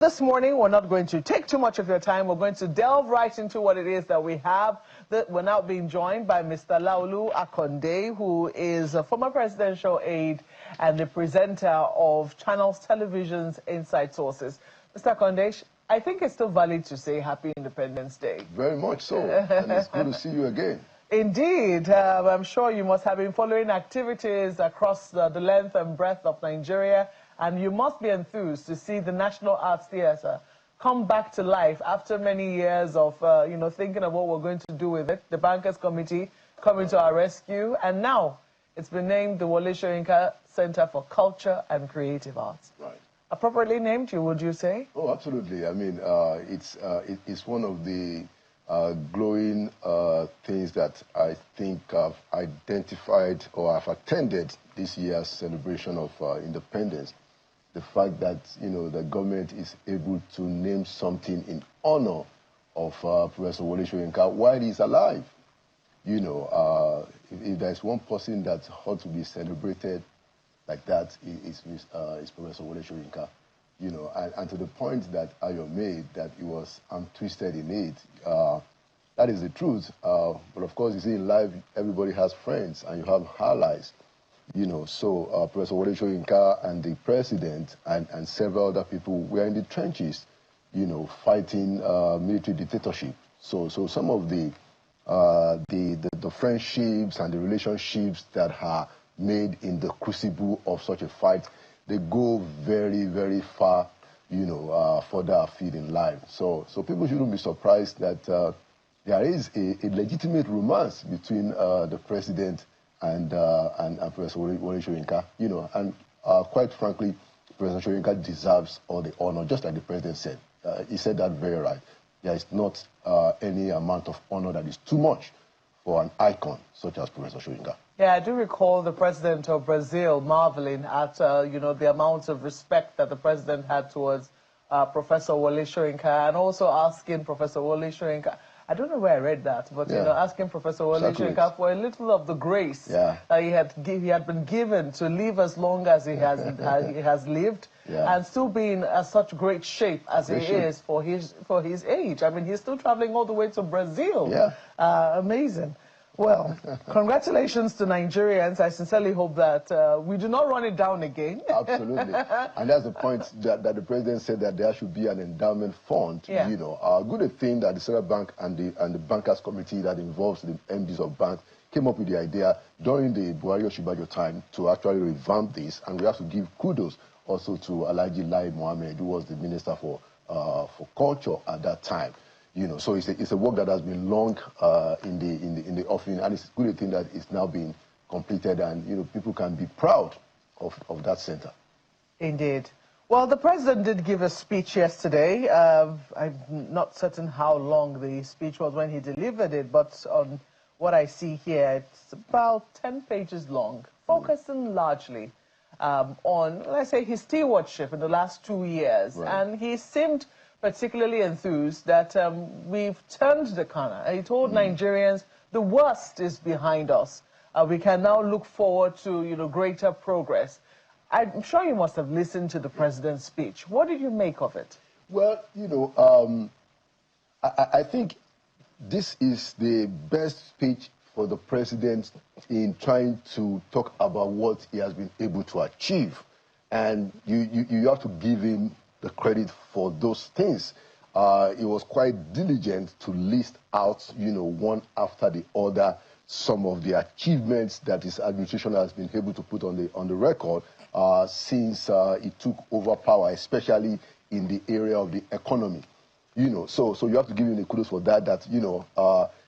This morning, we're not going to take too much of your time. We're going to delve right into what it is that we have. We're now being joined by Mr. Laolu Akande, who is a former presidential aide and the presenter of Channels Television's Inside Sources. Mr. Akande, I think it's still valid to say Happy Independence Day. Very much so, and it's good to see you again. Indeed. I'm sure you must have been following activities across the length and breadth of Nigeria, and you must be enthused to see the National Arts Theatre come back to life after many years of, thinking of what we're going to do with it. The Bankers Committee coming to our rescue, and now it's been named the Wole Center for Culture and Creative Arts. Right. Appropriately named, would you say? Oh, absolutely. I mean, it's one of the glowing things that I think I've identified or I've attended this year's celebration of independence. The fact that, the government is able to name something in honor of Professor Wole while he's alive. If there's one person that ought to be celebrated like that, is Professor Wole and to the point that Ayo made, that he was twisted in it. That is the truth. But of course, you see, in life, everybody has friends and you have allies. So Professor Wole and the president and several other people were in the trenches, fighting military dictatorship. So some of the friendships and the relationships that are made in the crucible of such a fight, they go very, very far, further afield in life. So people shouldn't be surprised that there is a legitimate romance between the president and Professor Wole and quite frankly, Professor Soyinka deserves all the honor, just like the president said. He said that very right. There is not any amount of honor that is too much for an icon such as Professor Soyinka. Yeah, I do recall the president of Brazil marveling at, the amount of respect that the president had towards Professor Wole and also asking Professor Wole I don't know where I read that, but asking Professor Wole for a little of the grace that he had been given to live as long as he has lived, and still being in such great shape as he is for his age. I mean, he's still traveling all the way to Brazil. Yeah, amazing. Well, congratulations to Nigerians. I sincerely hope that we do not run it down again. Absolutely. And that's the point that the president said, that there should be an endowment fund. Yeah. A good thing that the Central Bank and the Bankers Committee that involves the MDs of banks came up with the idea during the Buhari Oshibajo time to actually revamp this. And we have to give kudos also to Alhaji Lai Mohammed, who was the Minister for Culture at that time. So it's a work that has been long in the offing, and it's a good thing that it's now being completed, and people can be proud of that center. Indeed. Well, the president did give a speech yesterday. I'm not certain how long the speech was when he delivered it, but on what I see here, it's about 10 pages long, focusing largely on, let's say, his stewardship in the last 2 years, and he seemed particularly enthused that we've turned the corner. He told Nigerians the worst is behind us. We can now look forward to greater progress. I'm sure you must have listened to the president's speech. What did you make of it? Well, I think this is the best speech for the president in trying to talk about what he has been able to achieve. And you have to give him the credit for those things. He was quite diligent to list out, one after the other, some of the achievements that his administration has been able to put on the record since he took over power, especially in the area of the economy. So you have to give him the kudos for that. That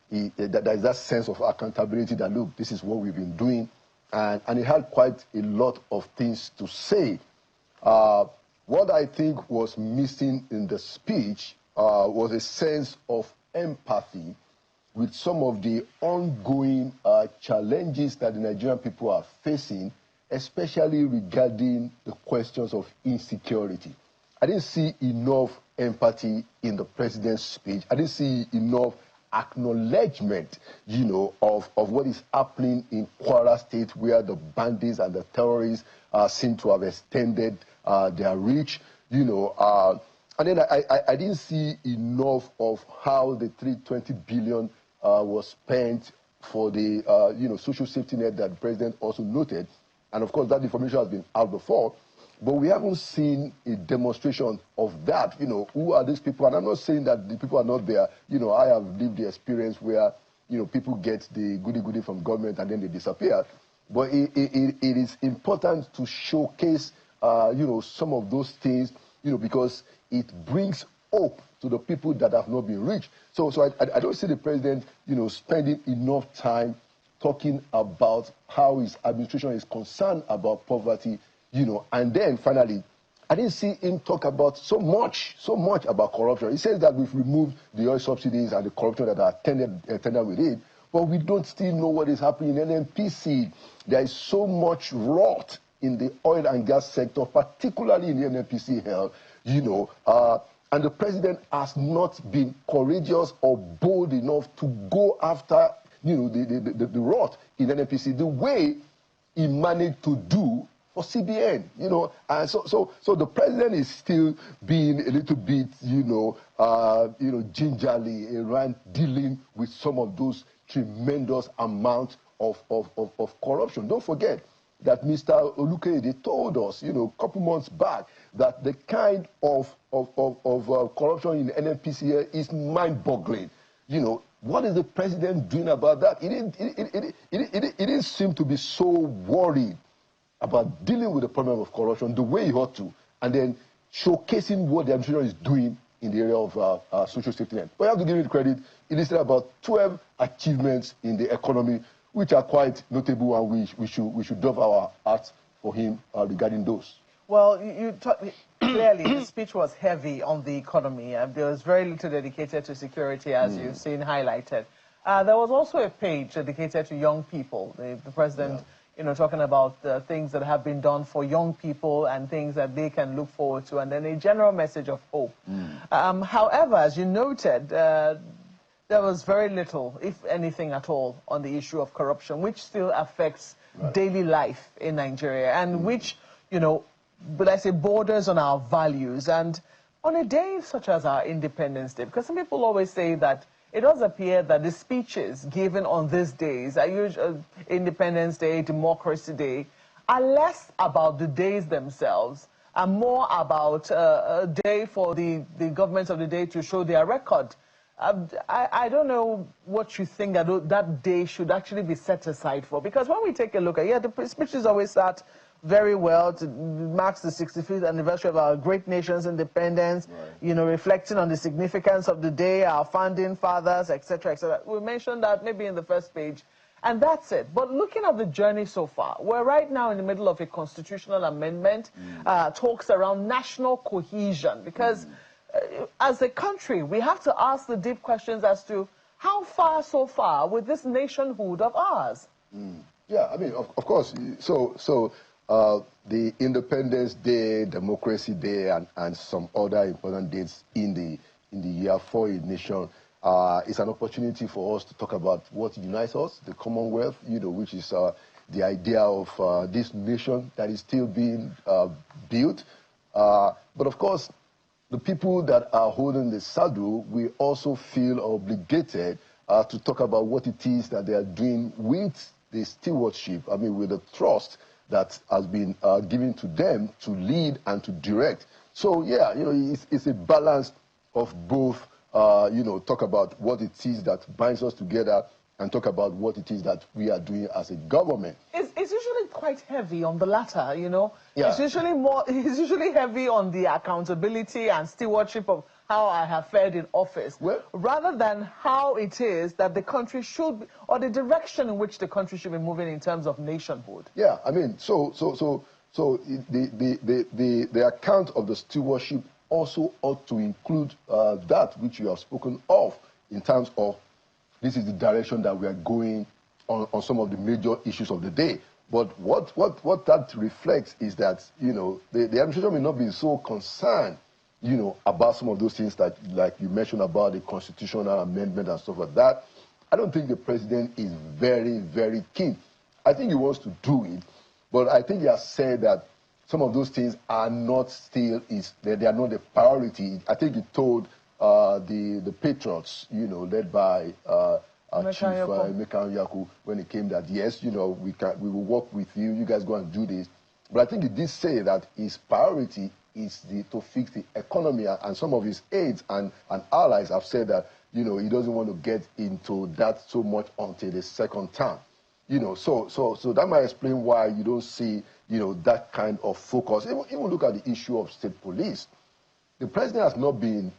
there is that sense of accountability. That look, this is what we've been doing, and he had quite a lot of things to say. What I think was missing in the speech was a sense of empathy with some of the ongoing challenges that the Nigerian people are facing, especially regarding the questions of insecurity. I didn't see enough empathy in the president's speech. I didn't see enough acknowledgement, of what is happening in Kwara State, where the bandits and the terrorists seem to have extended their reach. And then I didn't see enough of how the 320 billion was spent for the social safety net that the president also noted. And of course, that information has been out before. But we haven't seen a demonstration of that. Who are these people? And I'm not saying that the people are not there. I have lived the experience where, people get the goody-goody from government and then they disappear. But it is important to showcase, some of those things, because it brings hope to the people that have not been reached. So I don't see the president, spending enough time talking about how his administration is concerned about poverty, and then finally, I didn't see him talk about so much about corruption. He says that we've removed the oil subsidies and the corruption that are attended with it, but we don't still know what is happening in NNPC. There is so much rot in the oil and gas sector, particularly in the NNPC health, and the president has not been courageous or bold enough to go after, the rot in NNPC the way he managed to do for CBN, and so the president is still being a little bit, gingerly around dealing with some of those tremendous amounts of corruption. Don't forget that Mr. Olukayede told us, a couple months back, that the kind of corruption in the NNPC here is mind-boggling. What is the president doing about that? He didn't seem to be so worried about dealing with the problem of corruption the way he ought to, and then showcasing what the administration is doing in the area of social safety net. But I have to give it credit. He listed about 12 achievements in the economy, which are quite notable, and we should dove our hearts for him regarding those. Well, clearly the speech was heavy on the economy. There was very little dedicated to security, as you've seen highlighted. There was also a page dedicated to young people. The president, talking about the things that have been done for young people and things that they can look forward to, and then a general message of hope. However, as you noted, there was very little, if anything at all, on the issue of corruption, which still affects daily life in Nigeria, and which, but I say borders on our values. And on a day such as our Independence Day, because some people always say that it does appear that the speeches given on these days, Independence Day, Democracy Day, are less about the days themselves and more about a day for the governments of the day to show their record. I don't know what you think that day should actually be set aside for, because when we take a look at, the speeches always start very well to marks the 65th anniversary of our great nation's independence, reflecting on the significance of the day, our founding fathers, etc., etc. We mentioned that maybe in the first page, and that's it. But looking at the journey so far, we're right now in the middle of a constitutional amendment, talks around national cohesion, because as a country, we have to ask the deep questions as to how far so far with this nationhood of ours. Yeah, I mean, of course. So the Independence Day, Democracy Day, and some other important dates in the year for a nation is an opportunity for us to talk about what unites us, the Commonwealth, which is the idea of this nation that is still being built. But of course, the people that are holding the saddle will also feel obligated to talk about what it is that they are doing with the stewardship, with the trust that has been given to them to lead and to direct. So, yeah, it's a balance of both, talk about what it is that binds us together and talk about what it is that we are doing as a government. It's usually quite heavy on the latter, Yeah. It's usually heavy on the accountability and stewardship of how I have fared in office, rather than how it is that the country should be, or the direction in which the country should be moving in terms of nationhood. Yeah, so the account of the stewardship also ought to include that which you have spoken of in terms of this is the direction that we are going on some of the major issues of the day. But what that reflects is that, the administration may not be so concerned, about some of those things that, like you mentioned about the constitutional amendment and stuff like that. I don't think the president is very, very keen. I think he wants to do it, but I think he has said that some of those things are not still, they are not the priority. I think he told the Patriots, led by Chief Emeka Yaku, when he came, that yes, we will work with you, you guys go and do this. But I think he did say that his priority is to fix the economy, and some of his aides and allies have said that, he doesn't want to get into that so much until the second term. So that might explain why you don't see, that kind of focus. Even look at the issue of state police. The president has not been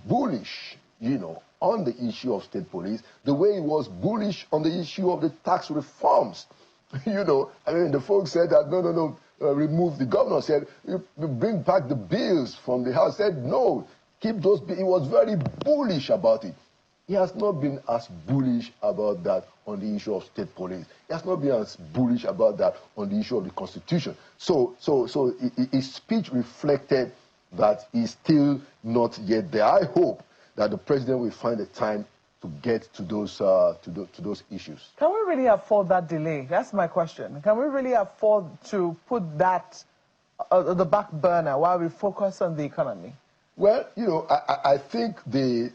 bullish, on the issue of state police, the way he was bullish on the issue of the tax reforms. The folks said that, no, remove. The governor said, you bring back the bills from the House. Said, no, keep those bills. He was very bullish about it. He has not been as bullish about that on the issue of state police. He has not been as bullish about that on the issue of the Constitution. So his speech reflected that he's still not yet there. I hope that the president will find the time to get to those issues. Can we really afford that delay? That's my question. Can we really afford to put that on the back burner while we focus on the economy? Well, I think the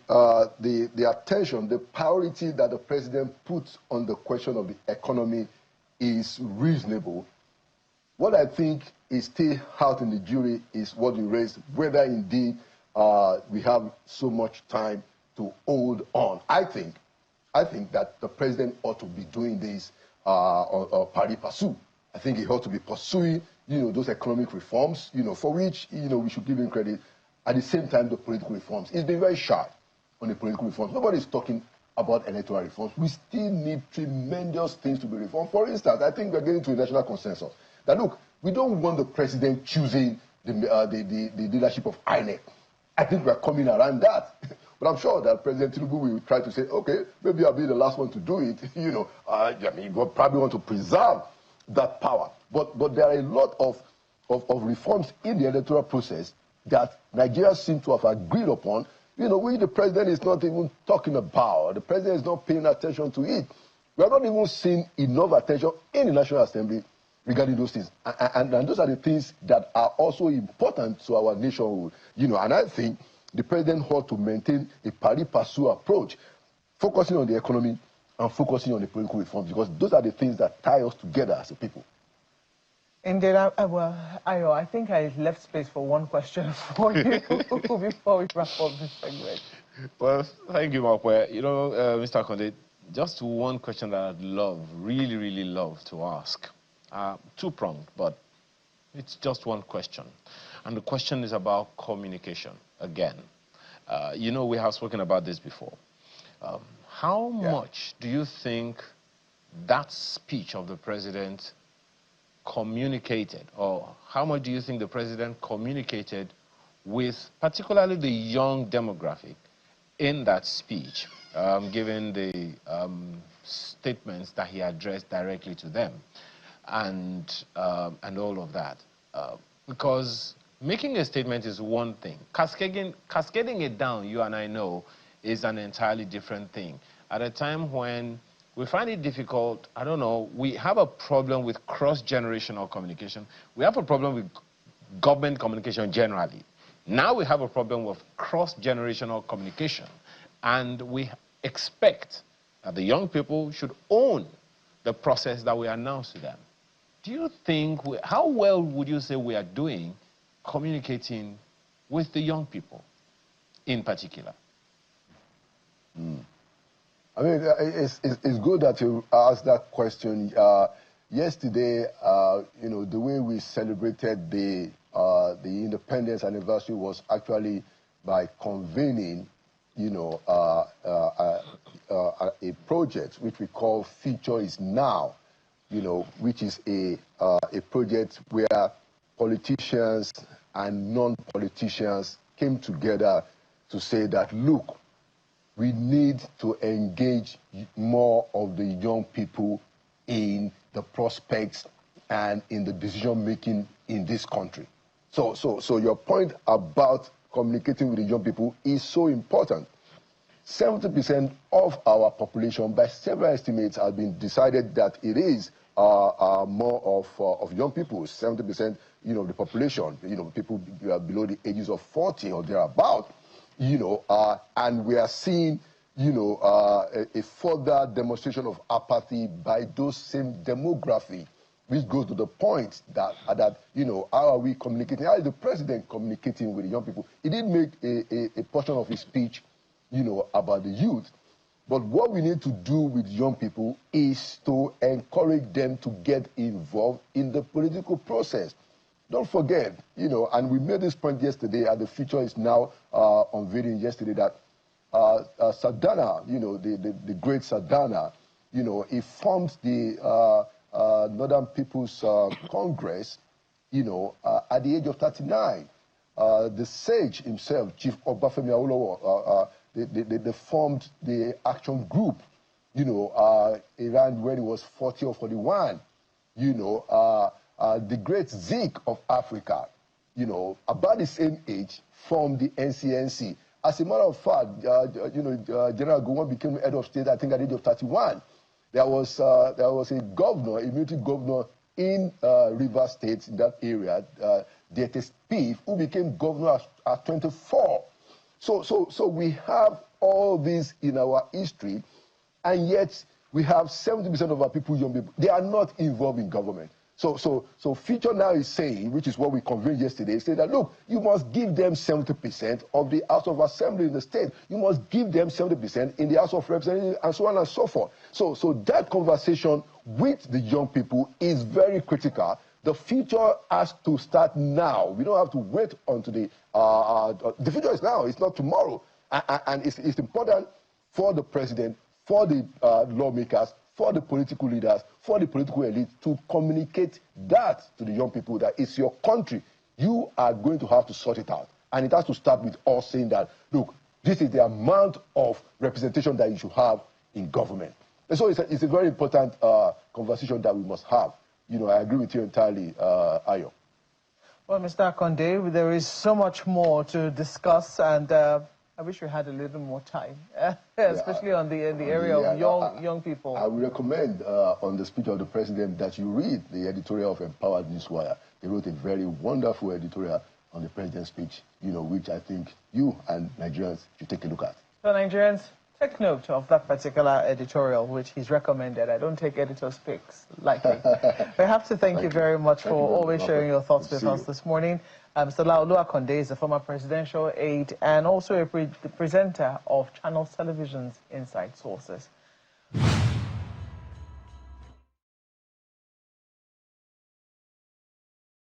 attention, the priority that the president puts on the question of the economy is reasonable. What I think is still out in the jury is what you raised, whether indeed we have so much time to hold on. I think that the president ought to be doing this pari passu. I think he ought to be pursuing, those economic reforms, for which, we should give him credit. At the same time, the political reforms. He's been very sharp on the political reforms. Nobody's talking about electoral reforms. We still need tremendous things to be reformed. For instance, I think we're getting to a national consensus that, look, we don't want the president choosing the leadership of INEC. I think we're coming around that. But I'm sure that President Tinubu will try to say, okay, maybe I'll be the last one to do it. We'll probably want to preserve that power. But there are a lot of reforms in the electoral process that Nigeria seem to have agreed upon, which the president is not even talking about. The president is not paying attention to it. We are not even seeing enough attention in the National Assembly regarding those things. And those are the things that are also important to our nationhood. And I think the president ought to maintain a pari passu approach, focusing on the economy and focusing on the political reforms, because those are the things that tie us together as a people. Indeed, Ayo, I think I left space for one question for you before we wrap up this segment. Well, thank you, Mokwe. Mr. Akande, just one question that I'd really love to ask. Two-pronged, but it's just one question. And the question is about communication, again. We have spoken about this before. How much do you think that speech of the president communicated, or how much do you think the president communicated with particularly the young demographic in that speech, given the statements that he addressed directly to them, and all of that? Because making a statement is one thing. Cascading it down, you and I know, is an entirely different thing. At a time when we find it difficult, I don't know, we have a problem with cross-generational communication. We have a problem with government communication generally. Now we have a problem with cross-generational communication. And we expect that the young people should own the process that we announce to them. Do you think, how well would you say we are doing communicating with the young people in particular? I mean, it's good that you asked that question. Yesterday, the way we celebrated the independence anniversary was actually by convening, a project which we call Future is Now, which is a project where politicians and non-politicians came together to say that, look, we need to engage more of the young people in the prospects and in the decision-making in this country. So your point about communicating with the young people is so important. 70% of our population, by several estimates, have been decided that it is more of young people. 70% the population, people below the ages of 40 or thereabout, and we are seeing, a further demonstration of apathy by those same demography, which goes to the point that how are we communicating? How is the president communicating with the young people? He did make a portion of his speech, about the youth. But what we need to do with young people is to encourage them to get involved in the political process. Don't forget, and we made this point yesterday, and the future is now unveiling yesterday, that Sardana, the great Sardana, he formed the Northern People's Congress, at the age of 39. The sage himself, Chief Obafemi Awolowo, they formed the action group, around when he was 40 or 41. The great Zeke of Africa, about the same age, formed the NCNC. As a matter of fact, General Gowon became head of state, I think, at the age of 31. There was a governor, a military governor in Rivers State, in that area, D.T. Spieth, who became governor at 24. So we have all this in our history, and yet we have 70% of our people, young people, they are not involved in government. So Future now is saying, which is what we convened yesterday, say that, look, you must give them 70% of the House of Assembly in the state. You must give them 70% in the House of Representatives, and so on and so forth. So that conversation with the young people is very critical. The future has to start now. We don't have to wait until the future is now. It's not tomorrow. And it's important for the president, for the lawmakers, for the political leaders, for the political elite to communicate that to the young people, that it's your country. You are going to have to sort it out. And it has to start with us saying that, look, this is the amount of representation that you should have in government. And so it's a very important conversation that we must have. I agree with you entirely, Ayo. Well, Mr. Akande, there is so much more to discuss, and I wish we had a little more time, especially on the area of young people. I would recommend on the speech of the president that you read the editorial of Empowered Newswire. They wrote a very wonderful editorial on the president's speech, which I think you and Nigerians should take a look at. So Nigerians, take note of that particular editorial, which he's recommended. I don't take editors' picks lightly. We have to thank you very much for always sharing your thoughts with us this morning. Mr. Laolu Akande is a former presidential aide and also a presenter of Channels Television's Inside Sources.